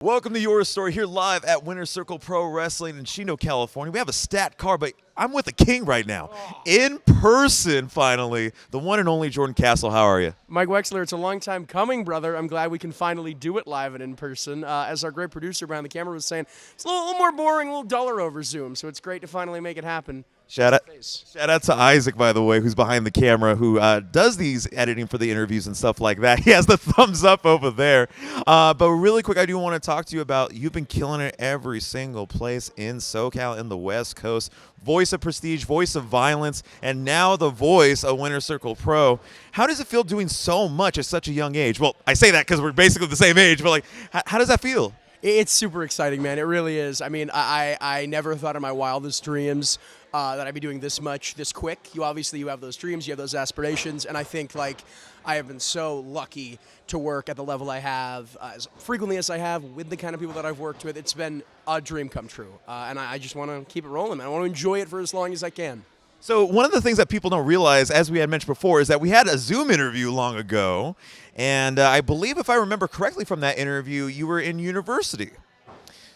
Welcome to Your Story here live at Winter Circle Pro Wrestling in Chino, California. We have a stat card, but I'm with the king right now. In person, finally. The one and only Jordan Cassel. How are you? Mike Wexler, it's a long time coming, brother. I'm glad we can finally do it live and in person. As our great producer behind the camera was saying, it's a little more boring, a little duller over Zoom, so it's great to finally make it happen. Shout out to Isaac, by the way, who's behind the camera, who does these editing for the interviews and stuff like that. He has the thumbs up over there. But really quick, I do want to talk to you about you've been killing it every single place in SoCal, in the West Coast. Voice of prestige, voice of violence, and now the voice of Winter Circle Pro. How does it feel doing so much at such a young age? Well, I say that because we're basically the same age, but like, how does that feel? It's super exciting, man. It really is. I mean, I never thought in my wildest dreams that I'd be doing this much, this quick. You have those dreams, you have those aspirations, and I think like I have been so lucky to work at the level I have, as frequently as I have, with the kind of people that I've worked with. It's been a dream come true, and I just want to keep it rolling, man. I want to enjoy it for as long as I can. So one of the things that people don't realize, as we had mentioned before, is that we had a Zoom interview long ago, and I believe if I remember correctly from that interview, you were in university.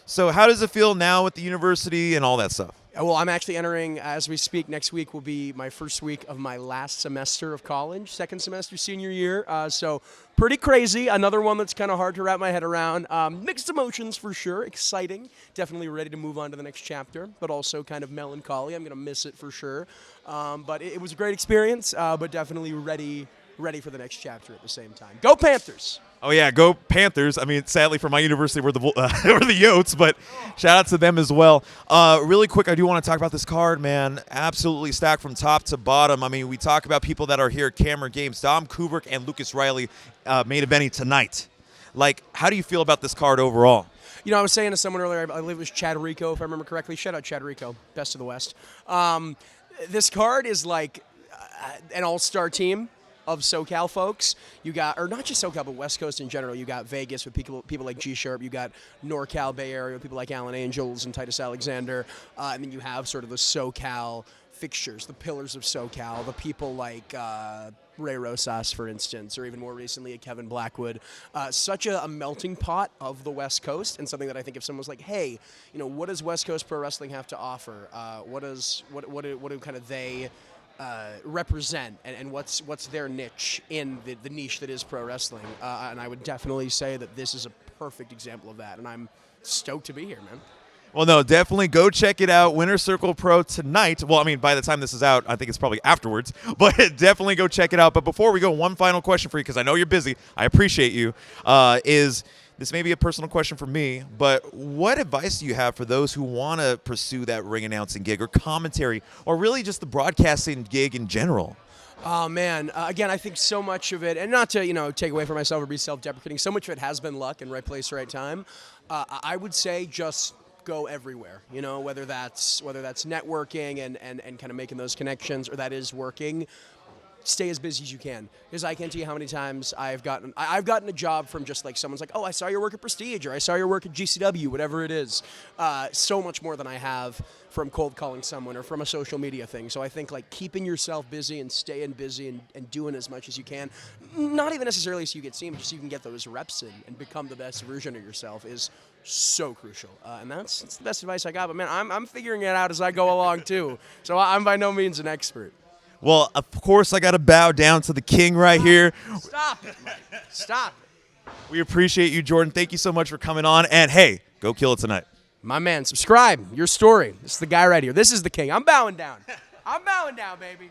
So how does it feel now with the university and all that stuff? Well, I'm actually entering, as we speak, next week will be my first week of my last semester of college, second semester, senior year. So pretty crazy. Another one that's kind of hard to wrap my head around. Mixed emotions for sure. Exciting. Definitely ready to move on to the next chapter, but also kind of melancholy. I'm going to miss it for sure. But it was a great experience, but definitely ready for the next chapter at the same time. Go Panthers! Oh, yeah, go Panthers. I mean, sadly for my university, we're the Yotes, but shout out to them as well. Really quick, I do want to talk about this card, man. Absolutely stacked from top to bottom. I mean, we talk about people that are here at Camera Games. Dom Kubrick and Lucas Riley main eventing tonight. Like, how do you feel about this card overall? You know, I was saying to someone earlier, I believe it was Chad Rico, if I remember correctly. Shout out Chad Rico, best of the West. This card is like an all-star team of SoCal folks. You got, or not just SoCal, but West Coast in general. You got Vegas with people like G-Sharp. You got NorCal, Bay Area with people like Alan Angels and Titus Alexander. And then you have sort of the SoCal fixtures, the pillars of SoCal, the people like Ray Rosas, for instance, or even more recently a Kevin Blackwood. Such a melting pot of the West Coast, and something that I think if someone was like, hey, you know, what does West Coast Pro Wrestling have to offer? What do kind of they represent, and what's their niche in the niche that is pro wrestling, and I would definitely say that this is a perfect example of that, and I'm stoked to be here, man. Well, no, definitely go check it out. Winter Circle Pro tonight. Well, I mean, by the time this is out, I think it's probably afterwards, but definitely go check it out. But before we go, one final question for you, because I know you're busy. I appreciate you. This may be a personal question for me, but what advice do you have for those who want to pursue that ring announcing gig or commentary or really just the broadcasting gig in general? Oh, man. Again, I think so much of it, and not to, take away from myself or be self-deprecating, so much of it has been luck and right place, right time. I would say just go everywhere, whether that's networking and kind of making those connections, or that is working. Stay as busy as you can, because I can't tell you how many times I've gotten a job from just like someone's like, oh, I saw your work at Prestige, or I saw your work at GCW, whatever it is. So much more than I have from cold calling someone or from a social media thing. So I think like keeping yourself busy and staying busy and doing as much as you can, not even necessarily so you get seen, but just so you can get those reps in and become the best version of yourself is so crucial. And that's the best advice I got. But man, I'm figuring it out as I go along too. So I'm by no means an expert. Well, of course, I got to bow down to the king right here. Stop it. Stop it. We appreciate you, Jordan. Thank you so much for coming on. And, hey, go kill it tonight. My man, subscribe. Your story. This is the guy right here. This is the king. I'm bowing down. I'm bowing down, baby.